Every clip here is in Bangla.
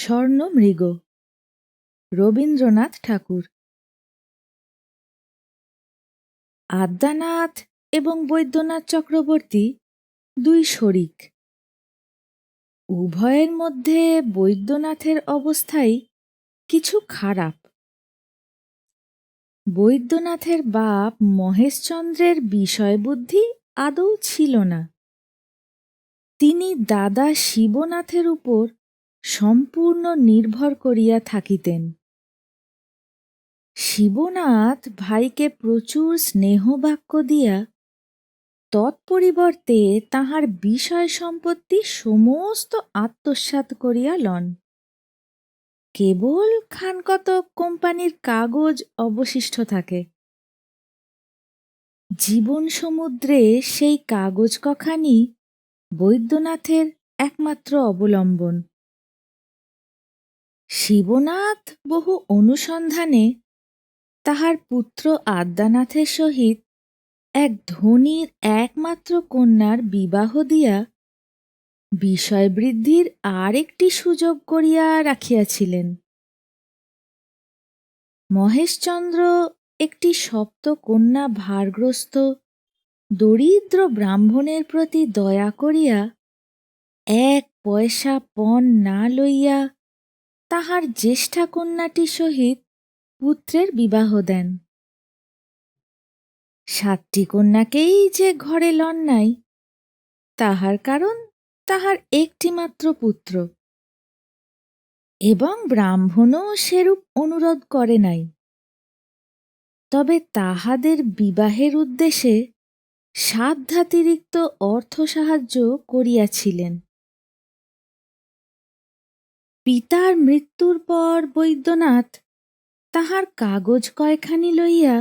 স্বর্ণমৃগ রবীন্দ্রনাথ ঠাকুর। আদ্যানাথ এবং বৈদ্যনাথ চক্রবর্তী দুই শরিক। উভয়ের মধ্যে বৈদ্যনাথের অবস্থাই কিছু খারাপ। বৈদ্যনাথের বাপ মহেশচন্দ্রের বিষয়বুদ্ধি আদৌ ছিল না। তিনি দাদা শিবনাথের উপর সম্পূর্ণ নির্ভর করিয়া থাকিতেন। শিবনাথ ভাইকে প্রচুর স্নেহবাক্য দিয়া তৎপরিবর্তে তাহার বিষয় সম্পত্তি সমস্ত আত্মসাৎ করিয়া লন। কেবল খানকতক কোম্পানির কাগজ অবশিষ্ট থাকে। জীবন সমুদ্রে সেই কাগজ কখানি বৈদ্যনাথের একমাত্র অবলম্বন। শিবনাথ বহু অনুসন্ধানে তাহার পুত্র আদ্যানাথের সহিত এক ধনীর একমাত্র কন্যার বিবাহ দিয়া বিষয়বৃদ্ধির আর একটি সুযোগ করিয়া রাখিয়াছিলেন। মহেশচন্দ্র একটি সপ্তকন্যা ভারগ্রস্ত দরিদ্র ব্রাহ্মণের প্রতি দয়া করিয়া এক পয়সা পণ না লইয়া তাহার জ্যেষ্ঠা কন্যাটির সহিত পুত্রের বিবাহ দেন। সাতটি কন্যাকেই যে ঘরে লন নাই, তাহার কারণ তাহার একটিমাত্র পুত্র, এবং ব্রাহ্মণও সেরূপ অনুরোধ করে নাই। তবে তাহাদের বিবাহের উদ্দেশ্যে সাধ্যাতিরিক্ত অর্থ সাহায্য করিয়াছিলেন। পিতার মৃত্যুর পর বৈদ্যনাথ তাহার কাগজ কয়খানি লইয়া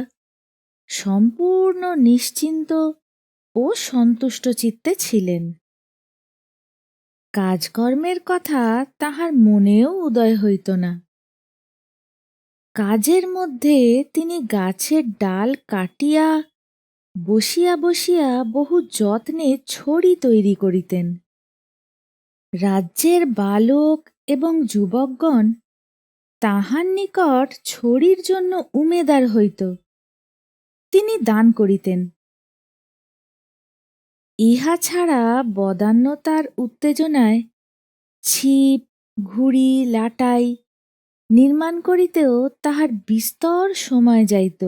সম্পূর্ণ নিশ্চিন্ত ও সন্তুষ্ট চিত্তে ছিলেন। কাজকর্মের কথা তাহার মনেও উদয় হইত না। কাজের মধ্যে তিনি গাছের ডাল কাটিয়া বসিয়া বসিয়া বহু যত্নে ছড়ি তৈরি করিতেন। রাজ্যের বালক এবং যুবকগণ তাহার নিকট ছড়ির জন্য উমেদার হইত। তিনি দান করিতেন। ইহা ছাড়া বদান্যতার উত্তেজনায় ছিপ, ঘুড়ি, লাটাই নির্মাণ করিতেও তাহার বিস্তর সময় যাইত,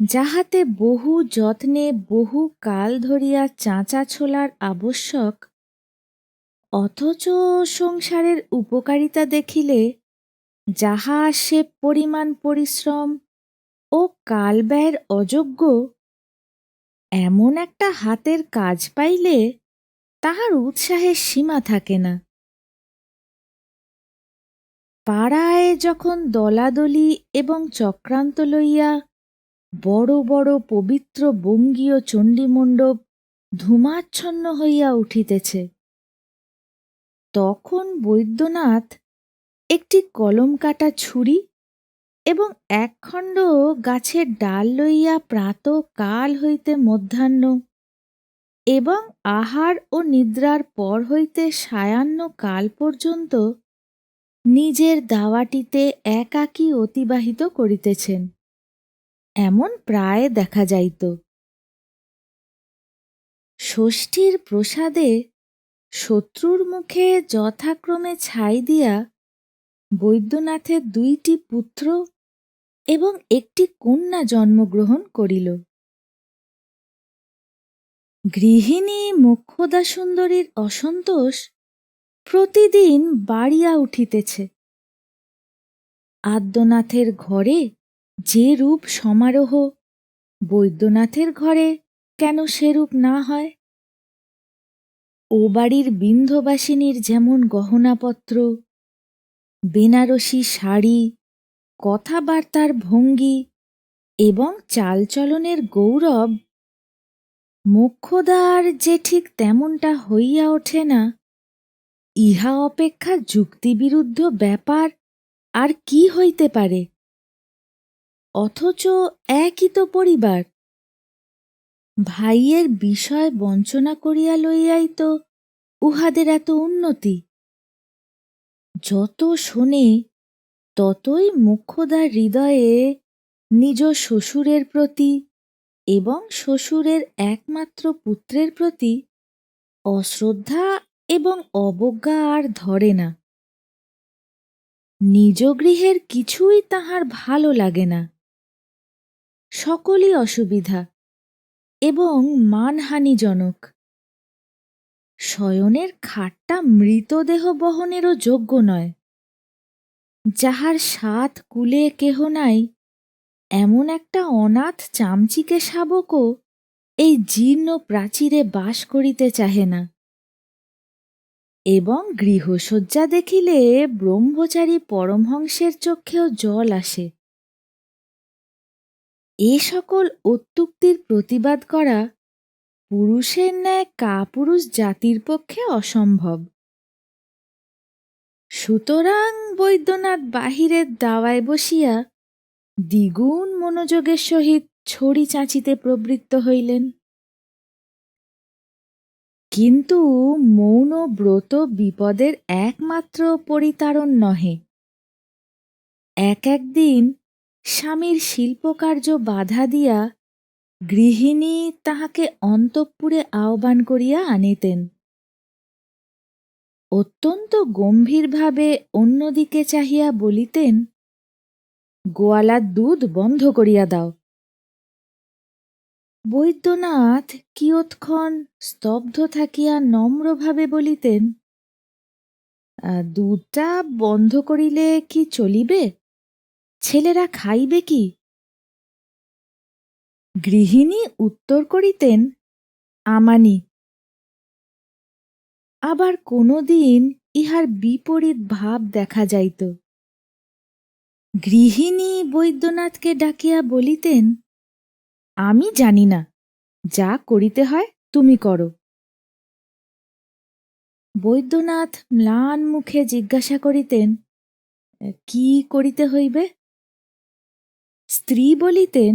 যাহাতে বহু যত্নে বহু কাল ধরিয়া চাঁচা ছোলার আবশ্যক, অথচ সংসারের উপকারিতা দেখিলে যাহা সে পরিমাণ পরিশ্রম ও কালব্যয়ের অযোগ্য, এমন একটা হাতের কাজ পাইলে তাহার উৎসাহের সীমা থাকে না। পাড়ায় যখন দলাদলি এবং চক্রান্ত লইয়া বড় বড় পবিত্র বঙ্গীয় চণ্ডীমণ্ডপ ধূমাচ্ছন্ন হইয়া উঠিতেছে, তখন বৈদ্যনাথ একটি কলম কাটা ছুরি এবং একখণ্ড গাছের ডাল লইয়া প্রাতঃকাল হইতে মধ্যাহ্ন এবং আহার ও নিদ্রার পর হইতে সায়াহ্ন কাল পর্যন্ত নিজের দাওয়াটিতে একাকী অতিবাহিত করিতেছেন, এমন প্রায় দেখা যাইত। ষষ্ঠীর প্রসাদে শত্রুর মুখে যথাক্রমে ছাই দিয়া বৈদ্যনাথের দুইটি পুত্র এবং একটি কন্যা জন্মগ্রহণ করিল। গৃহিণী মোক্ষদা সুন্দরীর অসন্তোষ প্রতিদিন বাড়িয়া উঠিতেছে। আদ্যনাথের ঘরে যে রূপ সমারোহ, বৈদ্যনাথের ঘরে কেন সেরূপ না হয়? ও বাড়ির বিন্ধ্যবাসিনীর যেমন গহনাপত্র, বেনারসি শাড়ি, কথাবার্তার ভঙ্গি এবং চালচলনের গৌরব, মোক্ষদার যে ঠিক তেমনটা হইয়া ওঠে না, ইহা অপেক্ষা যুক্তিবিরুদ্ধ ব্যাপার আর কি হইতে পারে? অথচ একই তো পরিবার। ভাইয়ের বিষয় বঞ্চনা করিয়া লইয়াই তো উহাদের এত উন্নতি। যত শোনে ততই মোক্ষদার হৃদয়ে নিজ শ্বশুরের প্রতি এবং শ্বশুরের একমাত্র পুত্রের প্রতি অশ্রদ্ধা এবং অবজ্ঞা আর ধরে না। নিজ গৃহের কিছুই তাহার ভালো লাগে না। সকলই অসুবিধা এবং মানহানিজনক। শয়নের খাটটা মৃতদেহ বহনেরও যোগ্য নয়। যাহার সাত কুলে কেহ নাই, এমন একটা অনাথ চামচিকে শাবকও এই জীর্ণ প্রাচীরে বাস করিতে চাহে না। এবং গৃহসজ্জা দেখিলে ব্রহ্মচারী পরমহংসের চক্ষেও জল আসে। এ সকল অত্যুক্তির প্রতিবাদ করা পুরুষের ন্যায় কাপুরুষ জাতির পক্ষে অসম্ভব। সুতরাং বৈদ্যনাথ বাহিরের দাওয়ায় বসিয়া দ্বিগুণ মনোযোগের সহিত ছড়ি চাঁচিতে প্রবৃত্ত হইলেন। কিন্তু মৌন ব্রত বিপদের একমাত্র পরিতারণ নহে। একদিন স্বামীর শিল্পকার্য বাধা দিয়া গৃহিণী তাহাকে অন্তঃপুরে আহ্বান করিয়া আনিতেন। অত্যন্ত গম্ভীরভাবে অন্যদিকে চাহিয়া বলিতেন, গোয়ালার দুধ বন্ধ করিয়া দাও। বৈদ্যনাথ কিয়ৎক্ষণ স্তব্ধ থাকিয়া নম্রভাবে বলিতেন, দুধটা বন্ধ করিলে কি চলিবে? ছেলেরা খাইবে কি? গৃহিণী উত্তর করিতেন, আমানি। আবার কোনোদিন ইহার বিপরীত ভাব দেখা যাইত। গৃহিণী বৈদ্যনাথকে ডাকিয়া বলিতেন, আমি জানি না, যা করিতে হয় তুমি করো। বৈদ্যনাথ ম্লান মুখে জিজ্ঞাসা করিতেন, কি করিতে হইবে? স্ত্রী বলিতেন,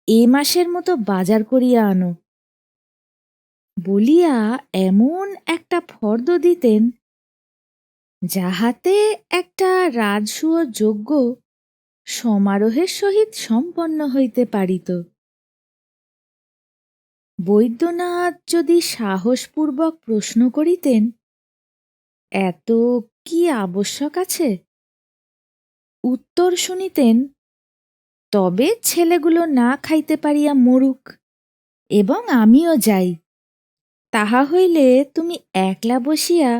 এ মাসের মতো বাজার করিয়া আনো বলিয়া এমন একটা ফর্দ দিতেন, যাহাতে একটা রাজসূয় যজ্ঞ সমারোহের সহিত সম্পন্ন হইতে পারিত। বৈদ্যনাথ যদি সাহসপূর্বক প্রশ্ন করিতেন, এত কি আবশ্যক আছে? উত্তর শুনিতেন, তবে ছেলেগুলো না খাইতে পারিয়া মরুক এবং আমিও যাই, তাহা হইলে তুমি একলা বসিয়া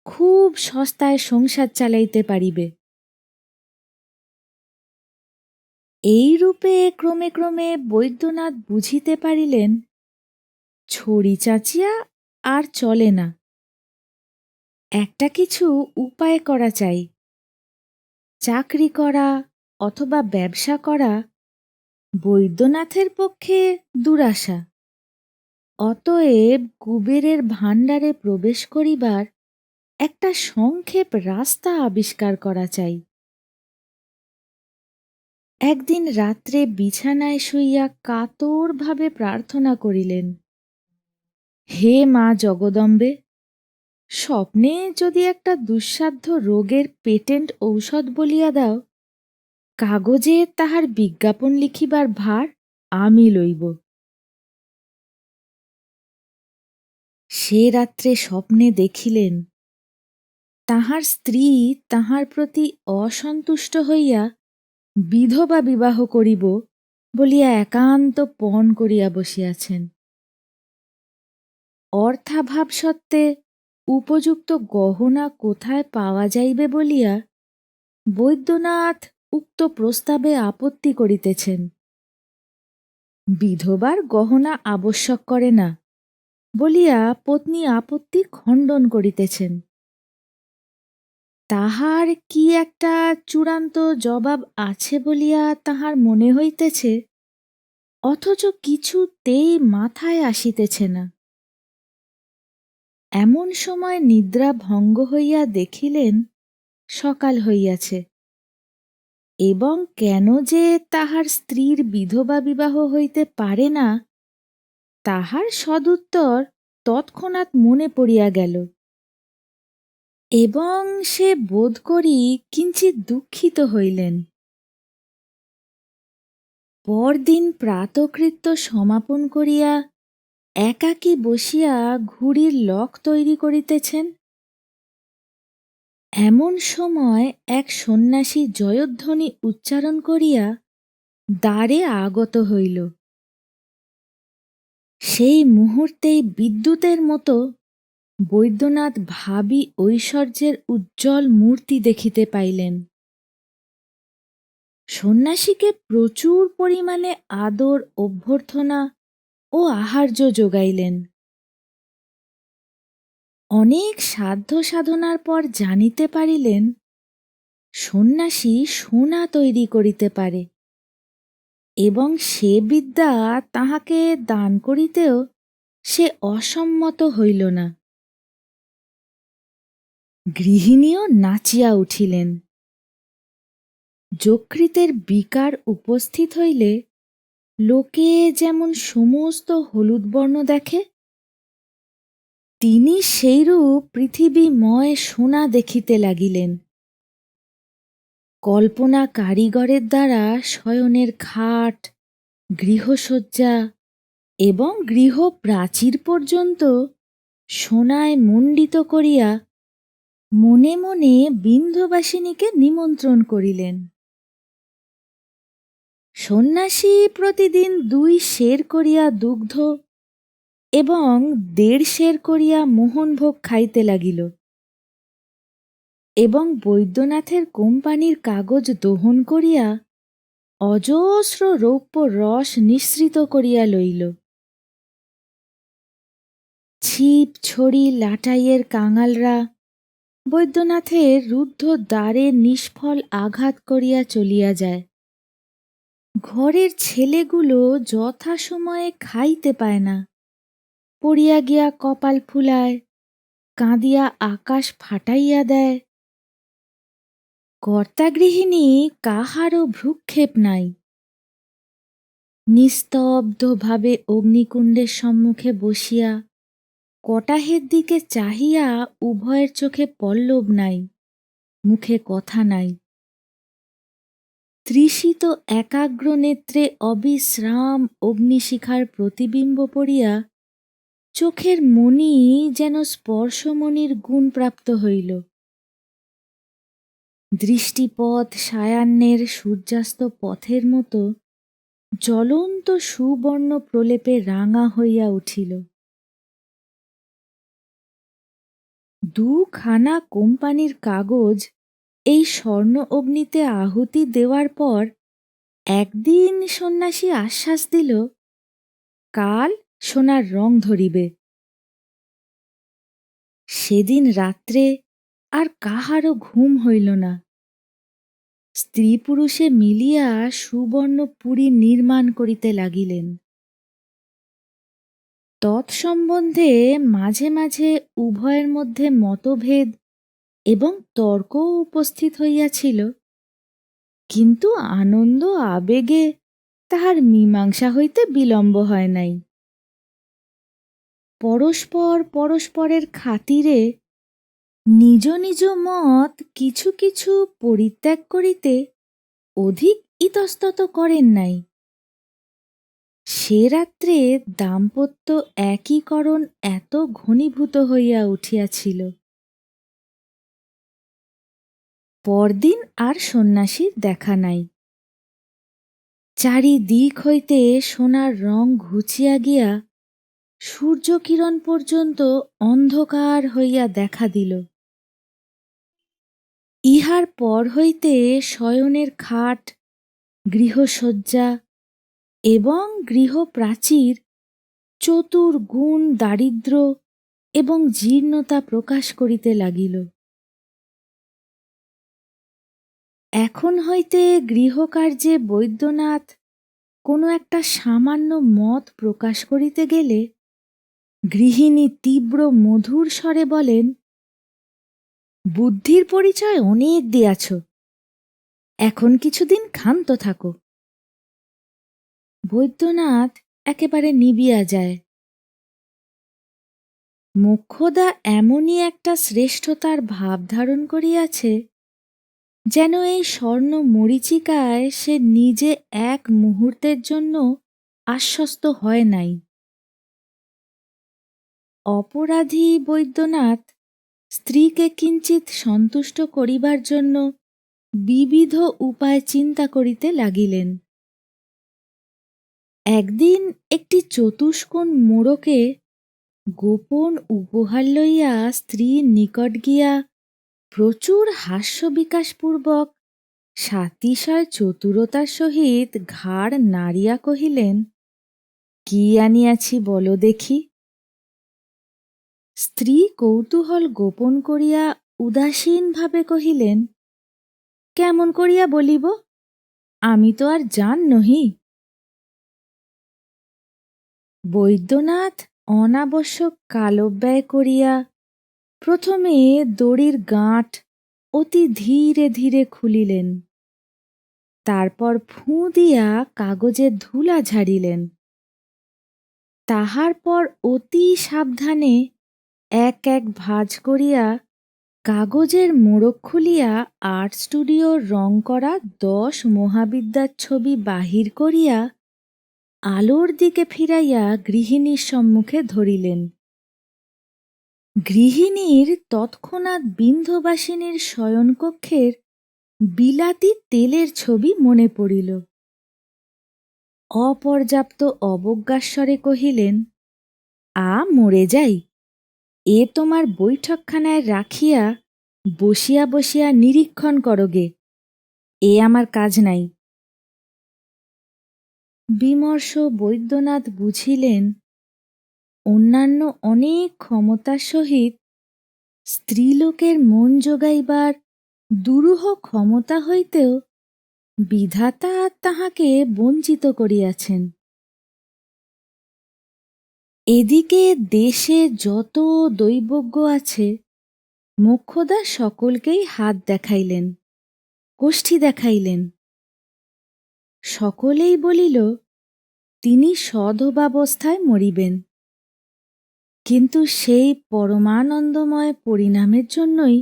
খুব সস্তায় সংসার চালাইতে পারিবে। এইরূপে ক্রমে ক্রমে বৈদ্যনাথ বুঝিতে পারিলেন, ছড়ি চাচিয়া আর চলে না, একটা কিছু উপায় করা চাই। চাকরি করা অথবা ব্যবসা করা বৈদ্যনাথের পক্ষে দুরাশা। অতএব কুবেরের ভাণ্ডারে প্রবেশ করিবার একটা সংক্ষেপ রাস্তা আবিষ্কার করা চাই। একদিন রাত্রে বিছানায় শুইয়া কাতরভাবে প্রার্থনা করিলেন, হে মা জগদম্বে, স্বপ্নে যদি একটা দুঃসাধ্য রোগের পেটেন্ট ঔষধ বলিয়া দাও, কাগজে তাহার বিজ্ঞাপন লিখিবার ভার আমি লইব। সে রাত্রে স্বপ্নে দেখিলেন, তাহার স্ত্রী তাহার প্রতি অসন্তুষ্ট হইয়া বিধবা বিবাহ করিব বলিয়া একান্ত পণ করিয়া বসিয়াছেন। অর্থাভাব সত্ত্বে উপযুক্ত গহনা কোথায় পাওয়া যাইবে বলিয়া বৈদ্যনাথ উক্ত প্রস্তাবে আপত্তি করিতেছেন। বিধবার গহনা আবশ্যক করে না বলিয়া পত্নী আপত্তি খণ্ডন করিতেছেন। তাহার কি একটা চূড়ান্ত জবাব আছে বলিয়া তাহার মনে হইতেছে, অথচ কিছুতেই মাথায় আসিতেছে না। এমন সময় নিদ্রা ভঙ্গ হইয়া দেখিলেন সকাল হইয়াছে, এবং কেন যে তাহার স্ত্রীর বিধবা বিবাহ হইতে পারে না, তাহার সদুত্তর তৎক্ষণাৎ মনে পড়িয়া গেল। এবং সে বোধ করি কিঞ্চিৎ দুঃখিত হইলেন। পরদিন প্রাতকৃত্য সমাপন করিয়া একাকী বসিয়া ঘুড়ির লক তৈরি করিতেছেন। এমন সময় এক সন্ন্যাসী জয়ধ্বনি উচ্চারণ করিয়া দ্বারে আগত হইল। সেই মুহূর্তেই বিদ্যুতের মতো বৈদ্যনাথ ভাবী ঐশ্বর্যের উজ্জ্বল মূর্তি দেখিতে পাইলেন। সন্ন্যাসীকে প্রচুর পরিমাণে আদর, অভ্যর্থনা ও আহার্য যোগাইলেন। অনেক সাধ্য সাধনার পর জানিতে পারিলেন সন্ন্যাসী সোনা তৈরি করিতে পারে এবং সে বিদ্যা তাহাকে দান করিতেও সে অসম্মত হইল না। গৃহিণীও নাচিয়া উঠিলেন। যকৃতের বিকার উপস্থিত হইলে লোকে যেমন সমস্ত হলুদ বর্ণ দেখে, তিনি সেইরূপ পৃথিবীময় সোনা দেখিতে লাগিলেন। কল্পনা কারিগরের দ্বারা শয়নের খাট, গৃহসজ্জা এবং গৃহ প্রাচীর পর্যন্ত সোনায় মণ্ডিত করিয়া মনে মনে বিন্ধ্যবাসিনীকে নিমন্ত্রণ করিলেন। সন্ন্যাসী প্রতিদিন 2 সের করিয়া দুগ্ধ এবং 1.5 সের করিয়া মোহনভোগ খাইতে লাগিল এবং বৈদ্যনাথের কোম্পানির কাগজ দোহন করিয়া অজস্র রৌপ্য রস নিঃসৃত করিয়া লইল। ছিপ, ছড়ি, লাটাইয়ের কাঙালরা বৈদ্যনাথের রুদ্ধ দ্বারে নিষ্ফল আঘাত করিয়া চলিয়া যায়। ঘরের ছেলেগুলো যথাসময়ে খাইতে পায় না, পড়িয়া গিয়া কপাল ফুলায়, কাঁদিয়া আকাশ ফাটাইয়া দেয়। কর্তাগৃহিণী কাহারও ভ্রুক্ষেপ নাই। নিস্তব্ধভাবে অগ্নিকুণ্ডের সম্মুখে বসিয়া কটাহের দিকে চাহিয়া উভয়ের চোখে পল্লব নাই, মুখে কথা নাই। তৃষিত একাগ্র নেত্রে অবিশ্রাম অগ্নিশিখার প্রতিবিম্ব পড়িয়া চোখের মণি যেন স্পর্শমণির গুণপ্রাপ্ত হইল। দৃষ্টিপথ সায়াহ্নের সূর্যাস্ত পথের মতো জ্বলন্ত সুবর্ণ প্রলেপে রাঙা হইয়া উঠিল। 2 খানা কোম্পানির কাগজ এই স্বর্ণ অগ্নিতে আহুতি দেওয়ার পর একদিন সন্ন্যাসী আশ্বাস দিল, কাল সোনার রং ধরিবে। সেদিন রাত্রে আর কাহারও ঘুম হইল না। স্ত্রী পুরুষে মিলিয়া সুবর্ণ পুরী নির্মাণ করিতে লাগিলেন। তৎসম্বন্ধে মাঝে মাঝে উভয়ের মধ্যে মতভেদ এবং তর্কও উপস্থিত হইয়াছিল, কিন্তু আনন্দ আবেগে তাহার মীমাংসা হইতে বিলম্ব হয় নাই। পরস্পর পরস্পরের খাতিরে নিজ নিজ মত কিছু কিছু পরিত্যাগ করিতে অধিক ইতস্তত করেন নাই। সে রাত্রে দাম্পত্য একীকরণ এত ঘনীভূত হইয়া উঠিয়াছিল। পরদিন আর সন্ন্যাসীর দেখা নাই। চারিদিক হইতে সোনার রং ঘুচিয়া গিয়া সূর্যকিরণ পর্যন্ত অন্ধকার হইয়া দেখা দিল। ইহার পর হইতে শয়নের খাট, গৃহসজ্জা এবং গৃহপ্রাচীর চতুর্গুণ দারিদ্র্য এবং জীর্ণতা প্রকাশ করিতে লাগিল। এখন হইতে গৃহকার্যে বৈদ্যনাথ কোনো একটা সামান্য মত প্রকাশ করিতে গেলে গৃহিণী তীব্র মধুর স্বরে বলেন, বুদ্ধির পরিচয় অনেক দিয়াছ, এখন কিছুদিন ক্ষান্ত থাকো। বৈদ্যনাথ একেবারে নিবিয়া যায়। মোক্ষদা এমনই একটা শ্রেষ্ঠতার ভাব ধারণ করিয়াছে, যেন এই স্বর্ণ মরীচিকায় সে নিজে এক মুহূর্তের জন্য আশ্বস্ত হয় নাই। অপরাধী বৈদ্যনাথ স্ত্রীকে কিঞ্চিৎ সন্তুষ্ট করিবার জন্য বিবিধ উপায় চিন্তা করিতে লাগিলেন। একদিন একটি চতুষ্কোণ মোড়কে গোপন উপহার লইয়া স্ত্রীর নিকট গিয়া প্রচুর হাস্যবিকাশপূর্বক সাতিশয় চতুরতার সহিত ঘাড় নাড়িয়া কহিলেন, কি আনিয়াছি বলো দেখি। স্ত্রী কৌতূহল গোপন করিয়া উদাসীনভাবে কহিলেন, কেমন করিয়া বলিব, আমি তো আর জান নহি। বৈদ্যনাথ অনাবশ্যক কালব্যয় করিয়া প্রথমে দড়ির গাঁট অতি ধীরে ধীরে খুলিলেন, তারপর ফুঁ দিয়া কাগজের ধুলা ঝাড়িলেন। তাহার পর অতি সাবধানে এক এক ভাঁজ করিয়া কাগজের মোড়ক খুলিয়া আর্ট স্টুডিওর রং করা 10 মহাবিদ্যার ছবি বাহির করিয়া আলোর দিকে ফিরাইয়া গৃহিণীর সম্মুখে ধরিলেন। গৃহিণীর তৎক্ষণাৎ বিন্ধ্যবাসিনীর শয়নকক্ষের বিলাতি তেলের ছবি মনে পড়িল। অপর্যাপ্ত অবজ্ঞাস্বরে কহিলেন, মরে যাই, এ তোমার বৈঠকখানায় রাখিয়া বসিয়া বসিয়া নিরীক্ষণ করগে, এ আমার কাজ নাই। বিমর্ষ বৈদ্যনাথ বুঝিলেন, অন্যান্য অনেক ক্ষমতার সহিত স্ত্রীলোকের মন যোগাইবার দুরূহ ক্ষমতা হইতেও বিধাতা তাহাকে বঞ্চিত করিয়াছেন। এদিকে দেশে যত দৈবজ্ঞ আছে মোক্ষদা সকলকেই হাত দেখাইলেন, কোষ্ঠী দেখাইলেন। সকলেই বলিল তিনি সধবাবস্থায় মরিবেন, কিন্তু সেই পরমানন্দময় পরিণামের জন্যই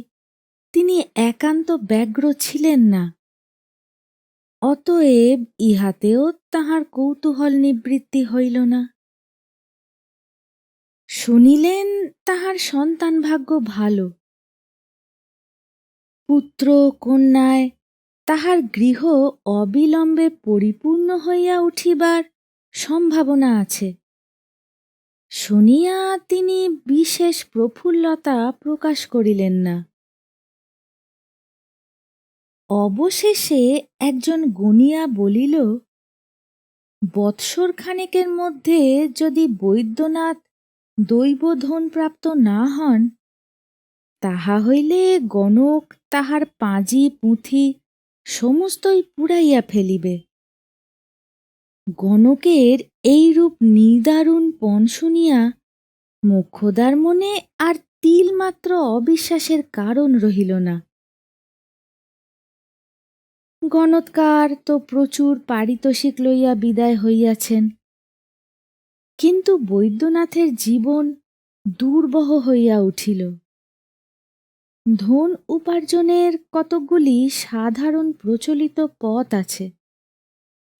তিনি একান্ত ব্যগ্র ছিলেন না। অতএব ইহাতেও তাহার কৌতূহল নিবৃত্তি হইল না। শুনিলেন তাহার সন্তান ভাগ্য ভালো, পুত্র কন্যায় তাহার গৃহ অবিলম্বে পরিপূর্ণ হইয়া উঠিবার সম্ভাবনা আছে। শুনিয়া তিনি বিশেষ প্রফুল্লতা প্রকাশ করিলেন না। অবশেষে একজন গনিয়া বলিল, বৎসর খানেকের মধ্যে যদি বৈদ্যনাথ দৈবধন প্রাপ্ত না হন, তাহা হইলে গণক তাহার পাঁজি পুঁথি সমস্তই পুড়াইয়া ফেলিবে। গণকের এইরূপ নিদারুণ পণ শুনিয়া মোক্ষদার মনে আর তিলমাত্র অবিশ্বাসের কারণ রহিল না। গণৎকার তো প্রচুর পারিতোষিক লইয়া বিদায় হইয়াছেন, কিন্তু বৈদ্যনাথের জীবন দুর্বহ হইয়া উঠিল। ধন উপার্জনের কতকগুলি সাধারণ প্রচলিত পথ আছে,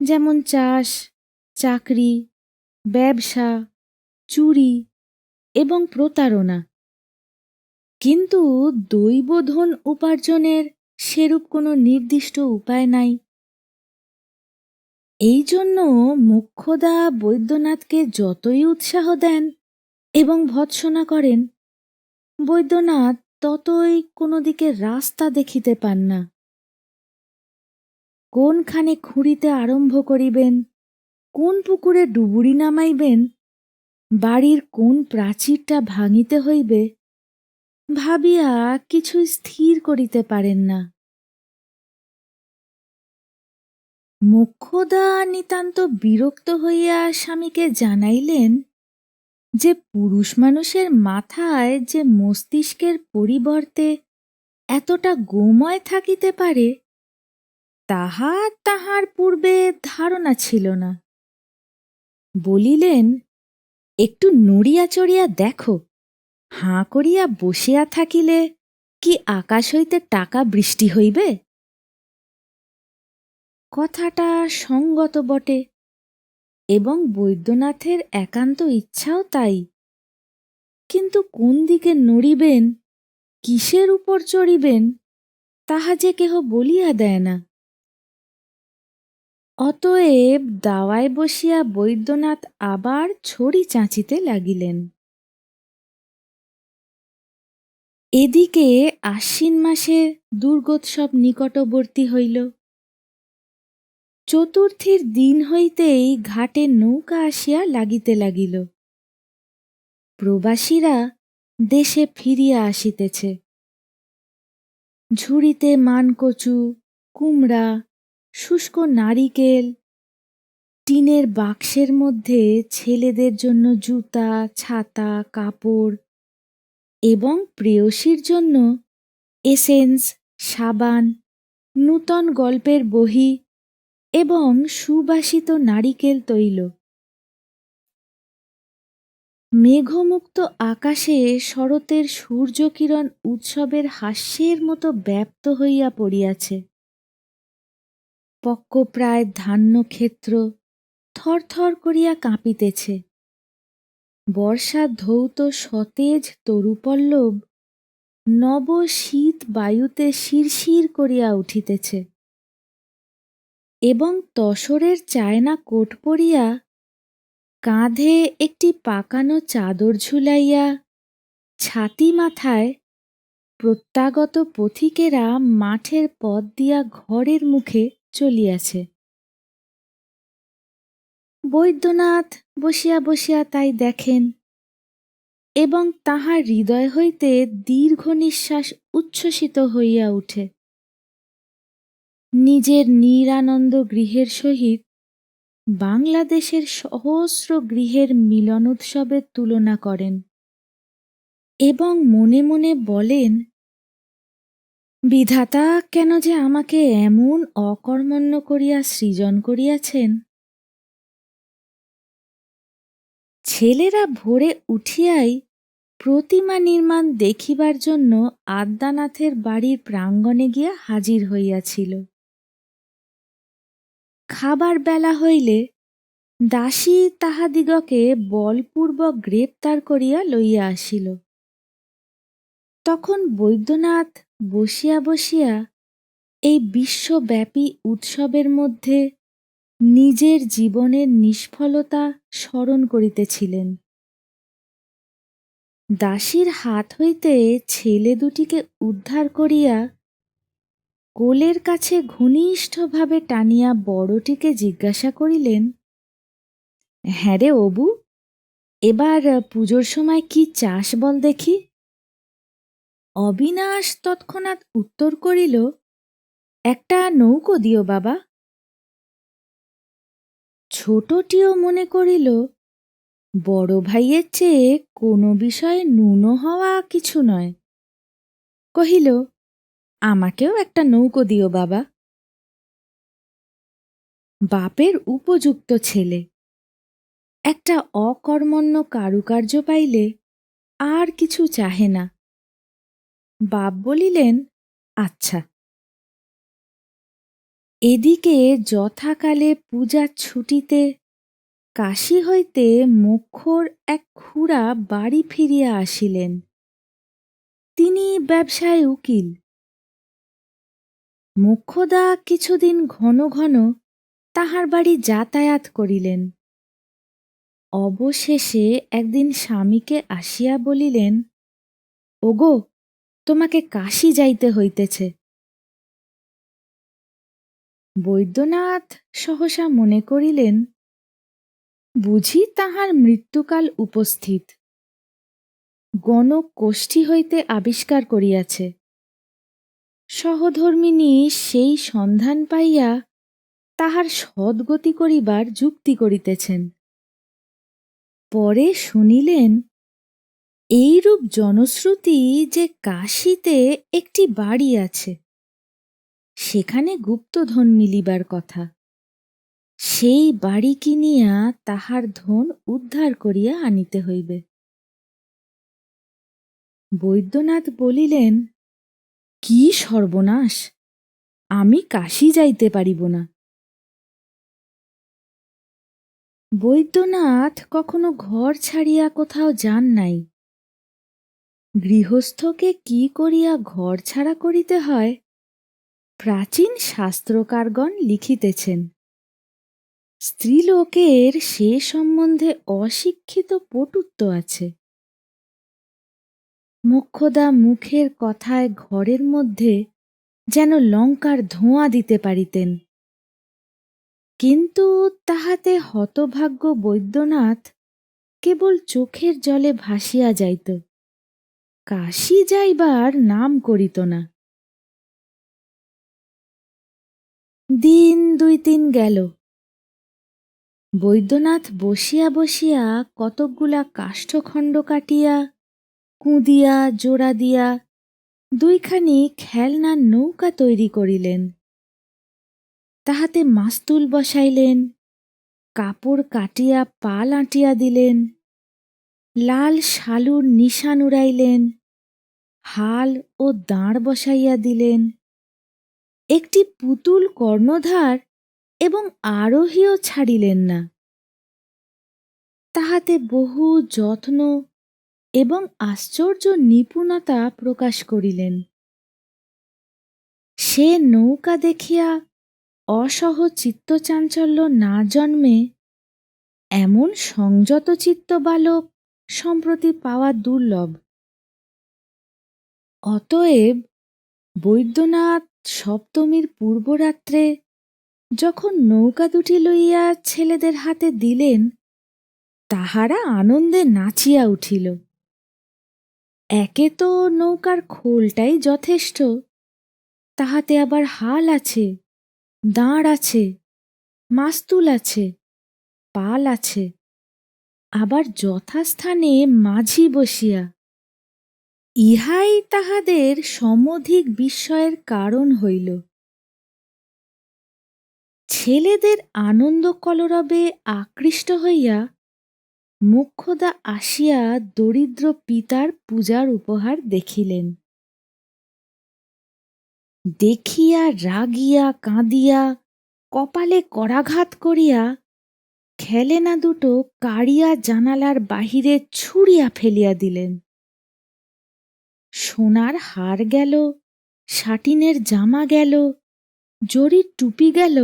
যেমন চাষ, চাকরি, ব্যবসা, চুরি এবং প্রতারণা, কিন্তু দৈবধন উপার্জনের সেরূপ কোনো নির্দিষ্ট উপায় নাই। এই জন্য মোক্ষদা বৈদ্যনাথকে যতই উৎসাহ দেন এবং ভৎসনা করেন, বৈদ্যনাথ ততই কোনো দিকে রাস্তা দেখিতে পান না। কোনখানে খুঁড়িতে আরম্ভ করিবেন, কোন পুকুরে ডুবুরি নামাইবেন, বাড়ির কোন প্রাচীরটা ভাঙিতে হইবে, ভাবিয়া কিছুই স্থির করিতে পারেন না। মোক্ষদা নিতান্ত বিরক্ত হইয়া স্বামীকে জানাইলেন যে পুরুষ মানুষের মাথায় যে মস্তিষ্কের পরিবর্তে এতটা গোময় থাকিতে পারে, তাহা তাহার পূর্বে ধারণা ছিল না। বলিলেন, একটু নড়িয়া চড়িয়া দেখো, হাঁ করিয়া বসিয়া থাকিলে কি আকাশ হইতে টাকা বৃষ্টি হইবে? কথাটা সঙ্গত বটে, এবং বৈদ্যনাথের একান্ত ইচ্ছাও তাই। কিন্তু কোন দিকে নড়িবেন, কিসের উপর চড়িবেন, তাহা যে কেহ বলিয়া দেয় না। অতএব দাওয়ায় বসিয়া বৈদ্যনাথ আবার ছড়ি চাঁচিতে লাগিলেন। এদিকে আশ্বিন মাসের দুর্গোৎসব নিকটবর্তী হইল। চতুর্থীর দিন হইতেই ঘাটে নৌকা আসিয়া লাগিতে লাগিল। প্রবাসীরা দেশে ফিরিয়া আসিতেছে। ঝুড়িতে মানকচু, কুমড়া, শুষ্ক নারিকেল, টিনের বাক্সের মধ্যে ছেলেদের জন্য জুতা, ছাতা, কাপড় এবং প্রেয়সীর জন্য এসেন্স, সাবান, নূতন গল্পের বহি এবং সুবাসিত নারিকেল তৈল। মেঘমুক্ত আকাশে শরতের সূর্যকিরণ উৎসবের হাস্যের মতো ব্যাপ্ত হইয়া পড়িয়াছে। পক্কপ্রায় ধান্যক্ষেত্র থরথর করিয়া কাঁপিতেছে। বর্ষা ধৌত সতেজ তরুপল্লব নব শীত বায়ুতে শিরশির করিয়া উঠিতেছে, এবং তসরের চায়না কোট পরিয়া কাঁধে একটি পাকানো চাদর ঝুলাইয়া ছাতি মাথায় প্রত্যাগত পথিকেরা মাঠের পথ দিয়া ঘরের মুখে চলিয়াছে। বৈদ্যনাথ বসিয়া বসিয়া তাই দেখেন, এবং তাহার হৃদয় হইতে দীর্ঘ নিঃশ্বাস উচ্ছ্বসিত হইয়া উঠে। নিজের নিরানন্দ গৃহের সহিত বাংলাদেশের সহস্র গৃহের মিলনোৎসবের তুলনা করেন, এবং মনে মনে বলেন, বিধাতা কেন যে আমাকে এমন অকর্মণ্য করিয়া সৃজন করিয়াছেন। ছেলেরা ভোরে উঠিয়াই প্রতিমা নির্মাণ দেখিবার জন্য আদ্যানাথের বাড়ির প্রাঙ্গণে গিয়া হাজির হইয়াছিল। খাবার বেলা হইলে দাসী তাহাদিগকে বলপূর্বক গ্রেপ্তার করিয়া লইয়া আসিল। তখন বৈদ্যনাথ বসিয়া বসিয়া এই বিশ্বব্যাপী উৎসবের মধ্যে নিজের জীবনের নিষ্ফলতা স্মরণ করিতেছিলেন। দাসীর হাত হইতে ছেলে দুটিকে উদ্ধার করিয়া কোলের কাছে ঘনিষ্ঠভাবে টানিয়া বড়টিকে জিজ্ঞাসা করিলেন, হ্যাঁ রে অবু, এবার পুজোর সময় কি চাস বল দেখি? অবিনাশ তৎক্ষণাৎ উত্তর করিল, একটা নৌকো দিও বাবা। ছোটটিও মনে করিল, বড় ভাইয়ের চেয়ে কোনো বিষয়ে ন্যূন হওয়া কিছু নয়। কহিল, আমাকেও একটা নৌকো দিও বাবা। বাপের উপযুক্ত ছেলে, একটা অকর্মণ্য কারুকার্য পাইলে আর কিছু চাহে না। বাপ বলিলেন, আচ্ছা। এদিকে যথাকালে পূজার ছুটিতে কাশী হইতে মোক্ষর এক খুড়া বাড়ি ফিরিয়া আসিলেন। তিনি ব্যবসায় উকিল। মোক্ষদা কিছুদিন ঘন ঘন তাহার বাড়ি যাতায়াত করিলেন। অবশেষে একদিন স্বামীকে আসিয়া বলিলেন, ওগো, তোমাকে কাশী যাইতে হইতেছে। বৈদ্যনাথ সহসা মনে করিলেন, বুঝি তাহার মৃত্যুকাল উপস্থিত। গণক কোষ্ঠী হইতে আবিষ্কার করিয়াছে। সহধর্মিণী সেই সন্ধান পাইয়া তাহার সদ্গতি করিবার যুক্তি করিতেছেন। পরে শুনিলেন, এইরূপ জনশ্রুতি যে কাশীতে একটি বাড়ি আছে, সেখানে গুপ্তধন মিলিবার কথা। সেই বাড়ি কিনিয়া তাহার ধন উদ্ধার করিয়া আনিতে হইবে। বৈদ্যনাথ বলিলেন, কি সর্বনাশ! আমি কাশী যাইতে পারিব না। বৈদ্যনাথ কখনো ঘর ছাড়িয়া কোথাও যান নাই। গৃহস্থকে কি করিয়া ঘর ছাড়া করিতে হয় প্রাচীন শাস্ত্রকারগণ লিখিতেছেন। স্ত্রীলোকের সে সম্বন্ধে অশিক্ষিত পটুত্ব আছে। মোক্ষদা মুখের কথায় ঘরের মধ্যে যেন লঙ্কার ধোঁয়া দিতে পারিতেন, কিন্তু তাহাতে হতভাগ্য বৈদ্যনাথ কেবল চোখের জলে ভাসিয়া যাইত, কাশী যাইবার নাম করিত না। দিন ২-৩ গেল। বৈদ্যনাথ বসিয়া বসিয়া কতকগুলা কাষ্ঠখণ্ড কাটিয়া কুঁদিয়া জোড়া দিয়া ২খানি খেলনার নৌকা তৈরি করিলেন। তাহাতে মাস্তুল বসাইলেন, কাপড় কাটিয়া পাল আঁটিয়া দিলেন, লাল শালুর নিশান উড়াইলেন, হাল ও দাঁড় বসাইয়া দিলেন, একটি পুতুল কর্ণধার এবং আরোহীও ছাড়িলেন না। তাহাতে বহু যত্ন এবং আশ্চর্য নিপুণতা প্রকাশ করিলেন। সে নৌকা দেখিয়া অসহ চিত্তচাঞ্চল্য না জন্মে এমন সংযত চিত্ত বালক সম্প্রতি পাওয়া দুর্লভ। অতএব বৈদ্যনাথ সপ্তমীর পূর্বরাত্রে যখন নৌকা দুটি লইয়া ছেলেদের হাতে দিলেন, তাহারা আনন্দে নাচিয়া উঠিল। একে তো নৌকার খোলটাই যথেষ্ট, তাহাতে আবার হাল আছে, দাঁড় আছে, মাস্তুল আছে, পাল আছে, আবার যথাস্থানে মাঝি বসিয়া। ইহাই তাহাদের সমধিক বিস্ময়ের কারণ হইল। ছেলেদের আনন্দ কলরবে আকৃষ্ট হইয়া মোক্ষদা আসিয়া দরিদ্র পিতার পূজার উপহার দেখিলেন। দেখিয়া রাগিয়া কাঁদিয়া কপালে করাঘাত করিয়া খেলেনা দুটো কাড়িয়া জানালার বাহিরে ছুঁড়িয়া ফেলিয়া দিলেন। সোনার হার গেল, সাটিনের জামা গেল, জরির টুপি গেল,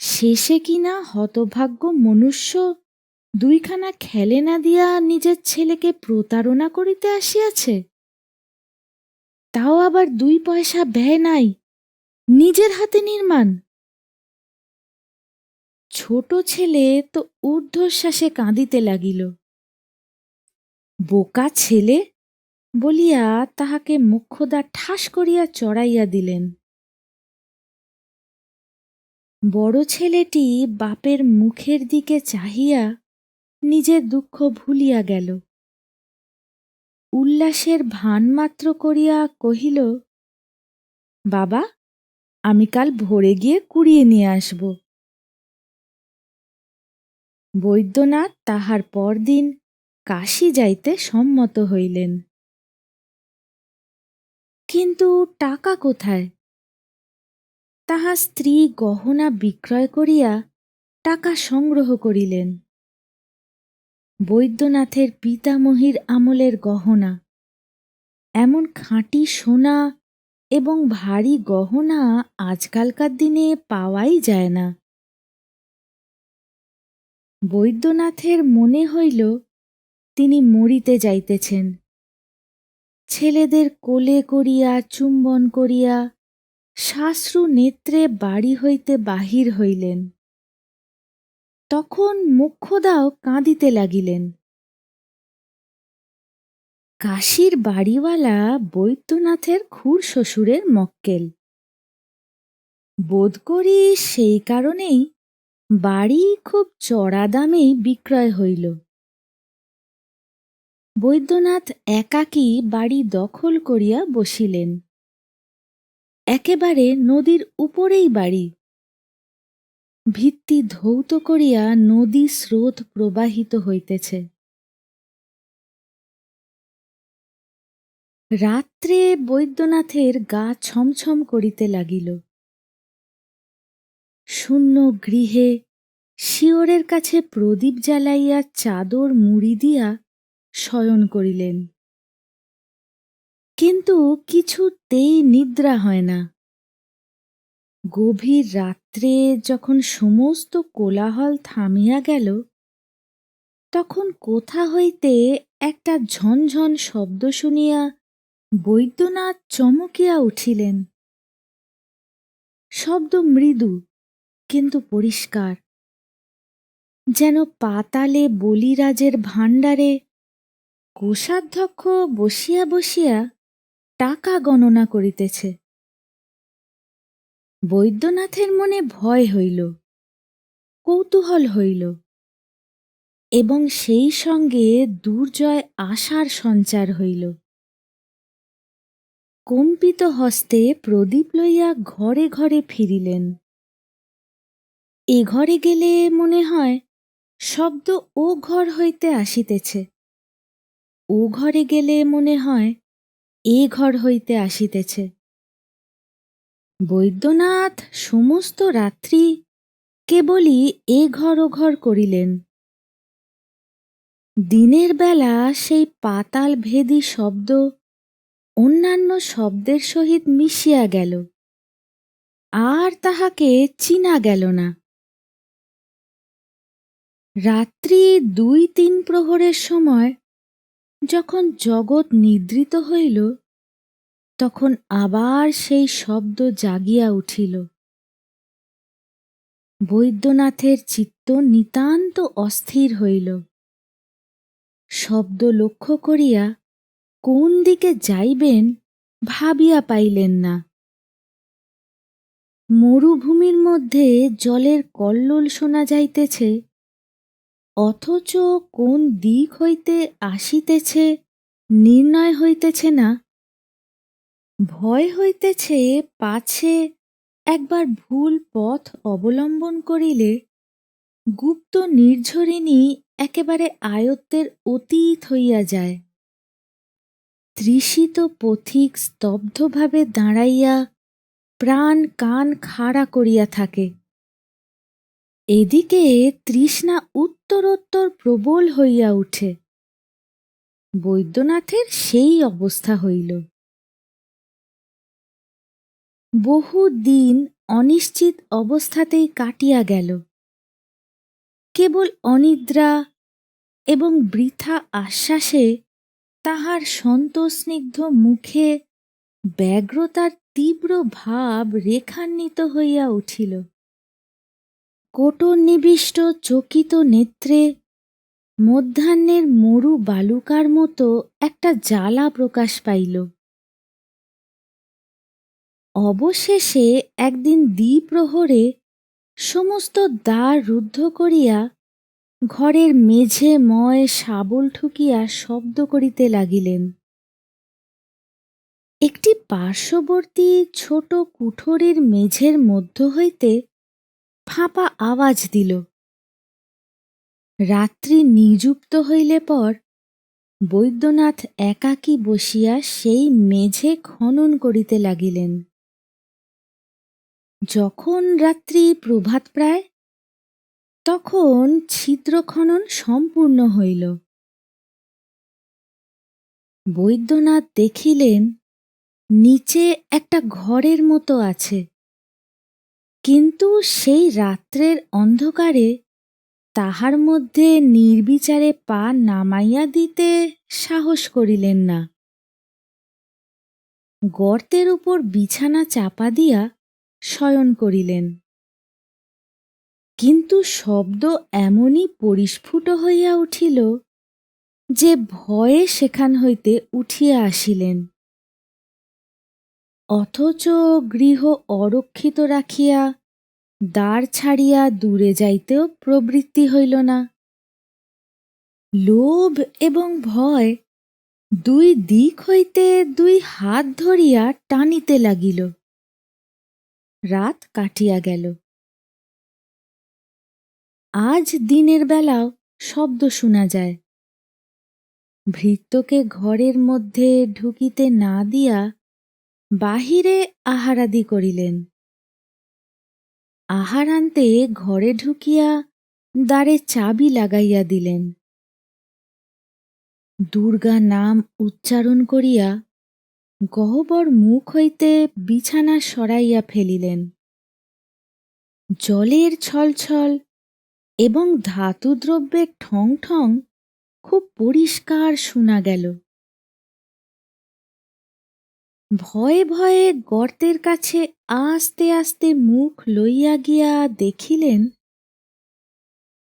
শেষে কিনা হতভাগ্য মনুষ্য ২খানা খেলেনা দিয়া নিজের ছেলেকে প্রতারণা করিতে আসিয়াছে। তাও আবার ২ পয়সা ব্যয় নাই, নিজের হাতে নির্মাণ। ছোট ছেলে তো ঊর্ধ্বশ্বাসে কাঁদিতে লাগিল। বোকা ছেলে বলিয়া তাহাকে মোক্ষদা ঠাস করিয়া চড়াইয়া দিলেন। বড় ছেলেটি বাপের মুখের দিকে চাহিয়া নিজের দুঃখ ভুলিয়া গেল। উল্লাসের ভান মাত্র করিয়া কহিল, বাবা, আমি কাল ভোরে গিয়ে কুড়িয়ে নিয়ে আসব। বৈদ্যনাথ তাহার পরদিন কাশী যাইতে সম্মত হইলেন। কিন্তু টাকা কোথায়? তাহার স্ত্রী গহনা বিক্রয় করিয়া টাকা সংগ্রহ করিলেন। বৈদ্যনাথের পিতামহীর আমলের গহনা, এমন খাঁটি সোনা এবং ভারী গহনা আজকালকার দিনে পাওয়াই যায় না। বৈদ্যনাথের মনে হইল তিনি মরিতে যাইতেছেন। ছেলেদের কোলে করিয়া চুম্বন করিয়া সাশ্রু নেত্রে বাড়ি হইতে বাহির হইলেন। তখন মোক্ষদাও কাঁদিতে লাগিলেন। কাশীর বাড়িওয়ালা বৈদ্যনাথের খুড়শ্বশুরের মক্কেল। বোধ করি সেই কারণেই বাড়ি খুব চড়া দামেই বিক্রয় হইল। বৈদ্যনাথ একাকী বাড়ি দখল করিয়া বসিলেন। একেবারে নদীর উপরেই বাড়ি। ভিত্তি ধৌত করিয়া নদী স্রোত প্রবাহিত হইতেছে। রাত্রে বৈদ্যনাথের গা ছমছম করিতে লাগিল। শূন্য গৃহে শিয়রের কাছে প্রদীপ জ্বালাইয়া চাদর মুড়ি দিয়া শয়ন করিলেন, কিন্তু কিছুতেই নিদ্রা হয় না। গভীর রাত্রে যখন সমস্ত কোলাহল থামিয়া গেল, তখন কোথা হইতে একটা ঝনঝন শব্দ শুনিয়া বৈদ্যনাথ চমকিয়া উঠিলেন। শব্দ মৃদু কিন্তু পরিষ্কার, যেন পাতালে বলিরাজের ভাণ্ডারে কোষাধ্যক্ষ বসিয়া বসিয়া টাকা গণনা করিতেছে। বৈদ্যনাথের মনে ভয় হইল, কৌতূহল হইল, এবং সেই সঙ্গে দুর্জয় আশার সঞ্চার হইল। কম্পিত হস্তে প্রদীপ লইয়া ঘরে ঘরে ফিরিলেন। এ ঘরে গেলে মনে হয় শব্দ ও ঘর হইতে আসিতেছে, ও ঘরে গেলে মনে হয় এ ঘর হইতে আসিতেছে। বৈদ্যনাথ সমস্ত রাত্রি কেবলই এ ঘর ও ঘর করিলেন। দিনের বেলা সেই পাতাল ভেদী শব্দ অন্যান্য শব্দের সহিত মিশিয়া গেল, আর তাহাকে চিনা গেল না। রাত্রি ২-৩ প্রহরের সময় যখন জগৎ নিদ্রিত হইল, তখন আবার সেই শব্দ জাগিয়া উঠিল। বৈদ্যনাথের চিত্ত নিতান্ত অস্থির হইল। শব্দ লক্ষ্য করিয়া কোন দিকে যাইবেন ভাবিয়া পাইলেন না। মরুভূমির মধ্যে জলের কল্লোল শোনা যাইতেছে, অথচ কোন দিক হইতে আসিতেছে নির্ণয় হইতেছে না। ভয় হইতেছে পাছে একবার ভুল পথ অবলম্বন করিলে গুপ্ত নির্ঝরিণী একেবারে আয়ত্তের অতীত হইয়া যায়। তৃষিত পথিক স্তব্ধভাবে দাঁড়াইয়া প্রাণ কান খাড়া করিয়া থাকে। এদিকে তৃষ্ণা উত্তরোত্তর প্রবল হইয়া উঠে। বৈদ্যনাথের সেই অবস্থা হইল। বহু দিন অনিশ্চিত অবস্থাতেই কাটিয়া গেল। কেবল অনিদ্রা এবং বৃথা আশ্বাসে তাহার সন্তস্নিগ্ধ মুখে ব্যগ্রতার তীব্র ভাব রেখান্বিত হইয়া উঠিল। কোটরনিবিষ্ট চকিত নেত্রে মধ্যাহ্নের মরু বালুকার মতো একটা জ্বালা প্রকাশ পাইল। অবশেষে একদিন দ্বিপ্রহরে সমস্ত দ্বার রুদ্ধ করিয়া ঘরের মেঝে ময় শাবল ঠুকিয়া শব্দ করিতে লাগিলেন। একটি পার্শ্ববর্তী ছোট কুঠরির মেঝের মধ্য হইতে ফাঁপা আওয়াজ দিল। রাত্রি নিযুক্ত হইলে পর বৈদ্যনাথ একাকী বসিয়া সেই মেঝে খনন করিতে লাগিলেন। যখন রাত্রি প্রভাত প্রায়, তখন ছিদ্র খনন সম্পূর্ণ হইল। বৈদ্যনাথ দেখিলেন নিচে একটা ঘরের মতো আছে, কিন্তু সেই রাত্রের অন্ধকারে তাহার মধ্যে নির্বিচারে পা নামাইয়া দিতে সাহস করিলেন না। গর্তের উপর বিছানা চাপা দিয়া শয়ন করিলেন, কিন্তু শব্দ এমনই পরিস্ফুট হইয়া উঠিল যে ভয়ে সেখান হইতে উঠিয়া আসিলেন। অথচ গৃহ অরক্ষিত রাখিয়া দ্বার ছাড়িয়া দূরে যাইতেও প্রবৃত্তি হইল না। লোভ এবং ভয় দুই দিক হইতে দুই হাত ধরিয়া টানিতে লাগিল। রাত কাটিয়া গেল। আজ দিনের বেলাও শব্দ শোনা যায়। ভৃত্যকে ঘরের মধ্যে ঢুকিতে না দিয়া বাহিরে আহারাদি করিলেন। আহার আনতে ঘরে ঢুকিয়া দ্বারে চাবি লাগাইয়া দিলেন। দুর্গা নাম উচ্চারণ করিয়া গহ্বর মুখ হইতে বিছানা সরাইয়া ফেলিলেন। জলের ছলছল এবং ধাতুদ্রব্যের ঠং ঠং খুব পরিষ্কার শোনা গেল। ভয়ে ভয়ে গর্তের কাছে আস্তে আস্তে মুখ লইয়া গিয়া দেখিলেন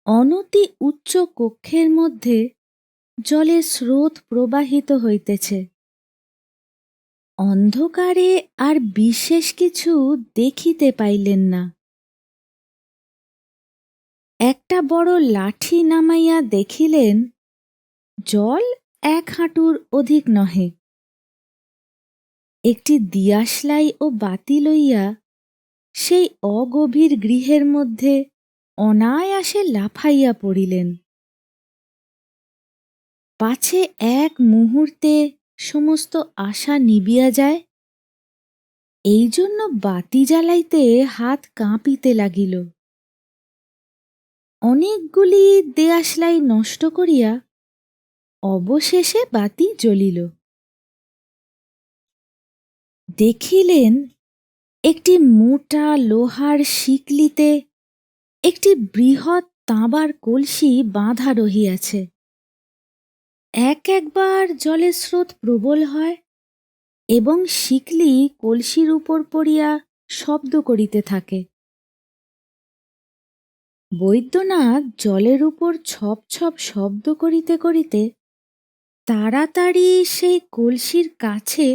অনতি উচ্চ কক্ষের মধ্যে জলের স্রোত প্রবাহিত হইতেছে। অন্ধকারে আর বিশেষ কিছু দেখিতে পাইলেন না। একটা বড় লাঠি নামাইয়া দেখিলেন জল 1 হাঁটুর অধিক নহে। একটি দিয়াশলাই ও বাতি লইয়া সেই অগভীর গৃহের মধ্যে অনায়াসে লাফাইয়া পড়িলেন। পাছে এক মুহূর্তে সমস্ত আশা নিবিয়া যায়, এই জন্য বাতি জ্বালাইতে হাত কাঁপিতে লাগিল। অনেকগুলি দেয়াশলাই নষ্ট করিয়া অবশেষে বাতি জ্বলিল। দেখিলেন একটি মোটা লোহার শিকলিতে একটি বৃহৎ তাঁবার কলসি বাঁধা রহিয়াছে। একবার জলের স্রোত প্রবল হয় এবং শিকলি কলসির উপর পড়িয়া শব্দ করিতে থাকে। বৈদ্যনাথ জলের উপর ছপ ছপ শব্দ করিতে করিতে তাড়াতাড়ি সেই কলসির কাছে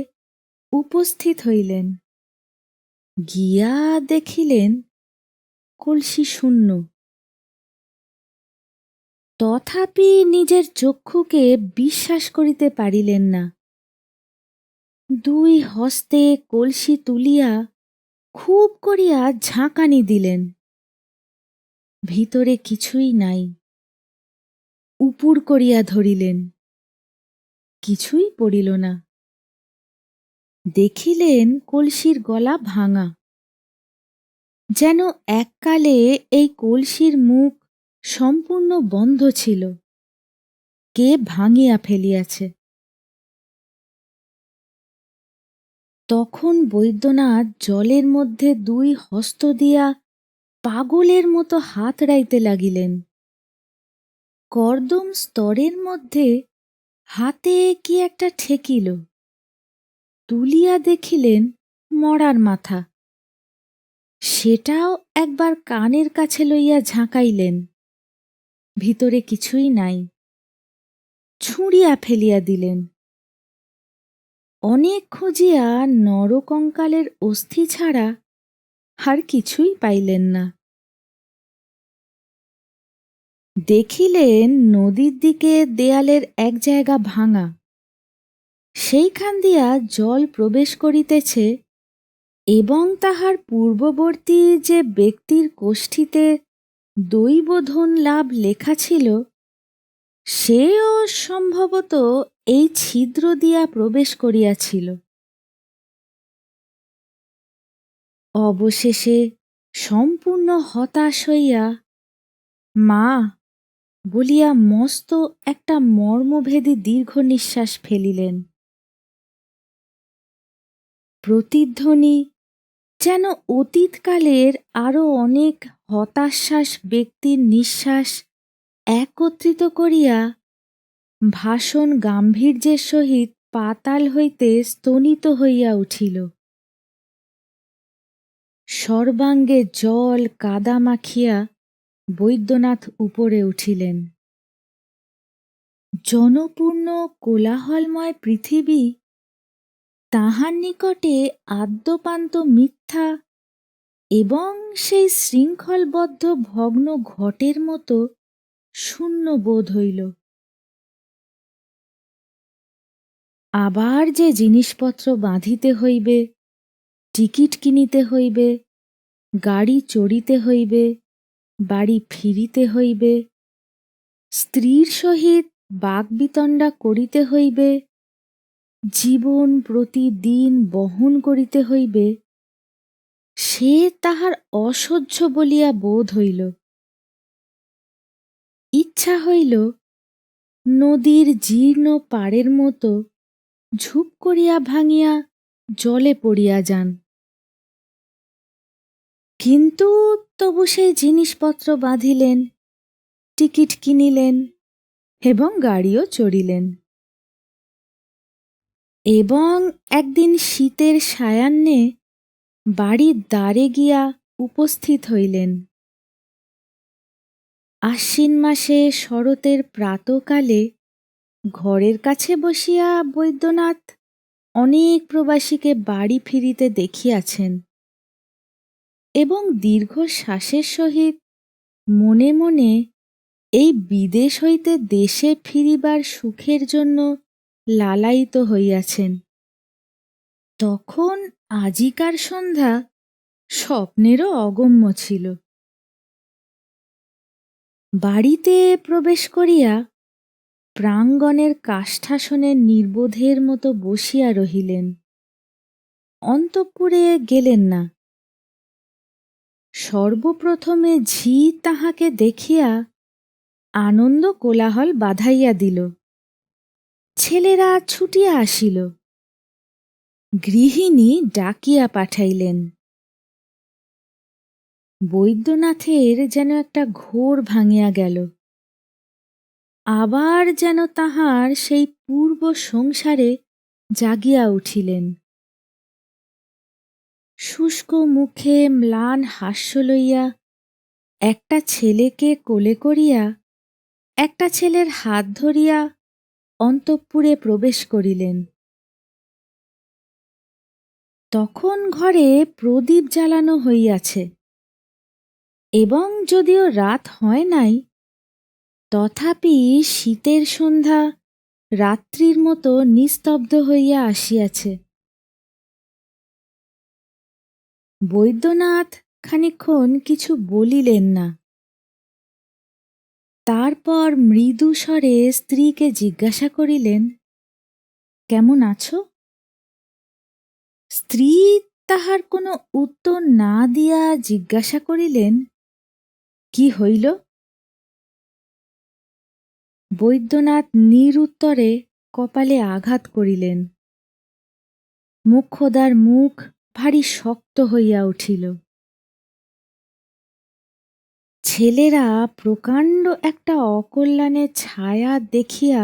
উপস্থিত হইলেন। গিয়া দেখিলেন কলসি শূন্য। তথাপি নিজের চক্ষুকে বিশ্বাস করিতে পারিলেন না। 2 হস্তে কলসি তুলিয়া খুব করিয়া ঝাঁকানি দিলেন। ভিতরে কিছুই নাই। উপুর করিয়া ধরিলেন, কিছুই পড়িল না। দেখিলেন কলসির গলা ভাঙা। যেন এককালে এই কলসির মুখ সম্পূর্ণ বন্ধ ছিল, কে ভাঙিয়া ফেলিয়াছে। তখন বৈদ্যনাথ জলের মধ্যে 2 হস্ত দিয়া পাগলের মতো হাতড়াইতে লাগিলেন। কর্দম স্তরের মধ্যে হাতে কি একটা ঠেকিল। তুলিয়া দেখিলেন মরার মাথা। সেটাও একবার কানের কাছে লইয়া ঝাঁকাইলেন, ভিতরে কিছুই নাই। ছুঁড়িয়া ফেলিয়া দিলেন। অনেক খুঁজিয়া নরকঙ্কালের অস্থি ছাড়া আর কিছুই পাইলেন না। দেখিলেন নদীর দিকে দেয়ালের এক জায়গা ভাঙা, সেইখান দিয়া জল প্রবেশ করিতেছে এবং তাহার পূর্ববর্তী যে ব্যক্তির কোষ্ঠীতে দৈবধন লাভ লেখা ছিল, সেও সম্ভবত এই ছিদ্র দিয়া প্রবেশ করিয়াছিল। অবশেষে সম্পূর্ণ হতাশ হইয়া মা বলিয়া মস্ত একটা মর্মভেদী দীর্ঘ নিঃশ্বাস ফেলিলেন। প্রতিধ্বনি যেন অতীতকালের আরো অনেক হতাশ্বাস ব্যক্তির নিঃশ্বাস একত্রিত করিয়া ভাষণ গাম্ভীর্যের সহিত পাতাল হইতে স্তনিত হইয়া উঠিল। সর্বাঙ্গে জল কাদা মাখিয়া বৈদ্যনাথ উপরে উঠিলেন। জনপূর্ণ কোলাহলময় পৃথিবী তাহার নিকটে আদ্যপান্ত মিথ্যা এবং সেই শৃঙ্খলবদ্ধ ভগ্ন ঘটের মতো শূন্য বোধ হইল। আবার যে জিনিসপত্র বাঁধিতে হইবে, টিকিট কিনিতে হইবে, গাড়ি চড়িতে হইবে, বাড়ি ফিরিতে হইবে, স্ত্রীর সহিত বাগ্বিতণ্ডা করিতে হইবে, জীবন প্রতিদিন বহন করিতে হইবে, সে তাহার অসহ্য বলিয়া বোধ হইল। ইচ্ছা হইল নদীর জীর্ণ পাড়ের মতো ঝুপ করিয়া ভাঙিয়া জলে পড়িয়া যান। কিন্তু তবু সেই জিনিসপত্র বাঁধিলেন, টিকিট কিনিলেন এবং গাড়িও চড়িলেন, এবং একদিন শীতের সায়াহ্নে বাড়ির দ্বারে গিয়া উপস্থিত হইলেন। আশ্বিন মাসে শরতের প্রাতকালে ঘরের কাছে বসিয়া বৈদ্যনাথ অনেক প্রবাসীকে বাড়ি ফিরিতে দেখিয়াছেন, এবং দীর্ঘ শ্বাসের সহিত মনে মনে এই বিদেশ হইতে দেশে ফিরিবার সুখের জন্য লালায়িত হইয়াছেন। তখন আজিকার সন্ধ্যা স্বপ্নেরও অগম্য ছিল। বাড়িতে প্রবেশ করিয়া প্রাঙ্গণের কাষ্ঠাসনে নির্বোধের মতো বসিয়া রহিলেন, অন্তঃপুরে গেলেন না। সর্বপ্রথমে ঝি তাহাকে দেখিয়া আনন্দ কোলাহল বাধাইয়া দিল। ছেলেরা ছুটিয়া আসিল। গৃহিণী ডাকিয়া পাঠাইলেন। বৈদ্যনাথের যেন একটা ঘোর ভাঙিয়া গেল। আবার যেন তাহার সেই পূর্ব সংসারে জাগিয়া উঠিলেন। শুষ্ক মুখে ম্লান হাস্য লইয়া একটা ছেলেকে কোলে করিয়া, একটা ছেলের হাত ধরিয়া অন্তঃপুরে প্রবেশ করিলেন। তখন ঘরে প্রদীপ জ্বালানো হইয়াছে, এবং যদিও রাত হয় নাই, তথাপি শীতের সন্ধ্যা রাত্রির মতো নিস্তব্ধ হইয়া আসিয়াছে। বৈদ্যনাথ খানিকক্ষণ কিছু বলিলেন না। তারপর মৃদু স্বরে স্ত্রীকে জিজ্ঞাসা করিলেন, কেমন আছো? স্ত্রী তাহার কোনো উত্তর না দিয়া জিজ্ঞাসা করিলেন, কি হইল? বৈদ্যনাথ নিরুত্তরে কপালে আঘাত করিলেন। মোক্ষদার মুখ ভারী শক্ত হইয়া উঠিল। ছেলেরা প্রকাণ্ড একটা অকল্যাণের ছায়া দেখিয়া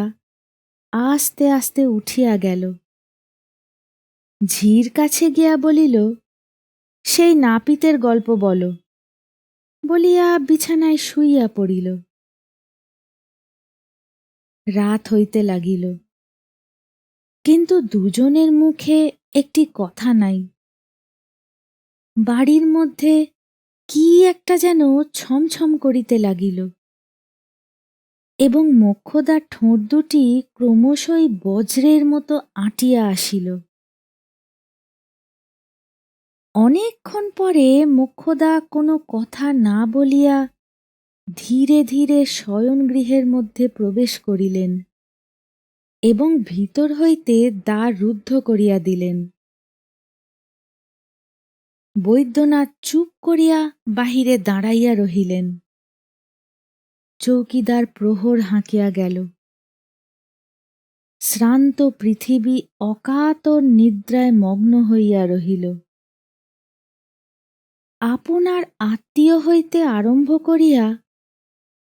আস্তে আস্তে উঠিয়া গেল। ঝির কাছে গিয়া বলিল, সেই নাপিতের গল্প বলো, বলিয়া বিছানায় শুইয়া পড়িল। রাত হইতে লাগিল, কিন্তু দুজনের মুখে একটি কথা নাই। বাড়ির মধ্যে কি একটা যেন ছমছম করিতে লাগিল, এবং মোক্ষদার ঠোঁট দুটি ক্রমশই বজ্রের মতো আঁটিয়া আসিল। অনেকক্ষণ পরে মোক্ষদা কোনো কথা না বলিয়া ধীরে ধীরে শয়নগৃহের মধ্যে প্রবেশ করিলেন, এবং ভিতর হইতে দ্বার রুদ্ধ করিয়া দিলেন। বৈদ্যনাথ চুপ করিয়া বাহিরে দাঁড়াইয়া রহিলেন। চৌকিদার প্রহর হাঁকিয়া গেল। শ্রান্ত পৃথিবী অকাতর নিদ্রায় মগ্ন হইয়া রহিল। আপনার আত্মীয় হইতে আরম্ভ করিয়া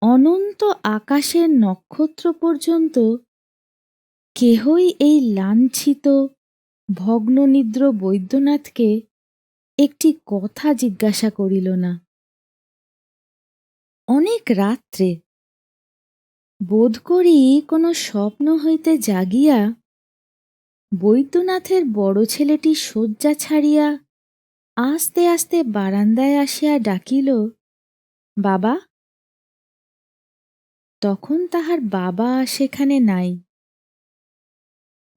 অনন্ত আকাশের নক্ষত্র পর্যন্ত কেহই এই লাঞ্ছিত ভগ্ননিদ্র বৈদ্যনাথকে একটি কথা জিজ্ঞাসা করিল না। অনেক রাত্রে বোধ করি কোনো স্বপ্ন হইতে জাগিয়া বৈদ্যনাথের বড় ছেলেটি শয্যা ছাড়িয়া আস্তে আস্তে বারান্দায় আসিয়া ডাকিল, বাবা। তখন তাহার বাবা সেখানে নাই।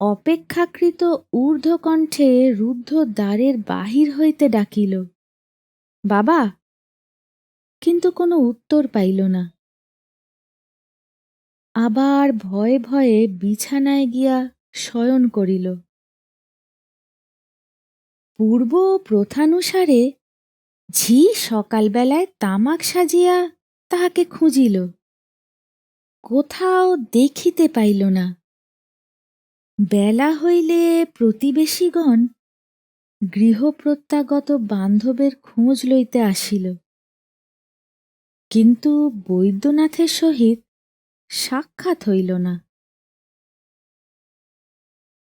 অপেক্ষাকৃত ঊর্ধ্বকণ্ঠে রুদ্ধ দ্বারের বাহির হইতে ডাকিল, বাবা, কিন্তু কোনো উত্তর পাইল না। আবার ভয়ে ভয়ে বিছানায় গিয়া শয়ন করিল। পূর্ব প্রথানুসারে ঝি সকালবেলায় তামাক সাজিয়া তাহাকে খুঁজিল, কোথাও দেখিতে পাইল না। বেলা হইলে প্রতিবেশীগণ গৃহপ্রত্যাগত বান্ধবের খোঁজ লইতে আসিল, কিন্তু বৈদ্যনাথের সহিত সাক্ষাৎ হইল না।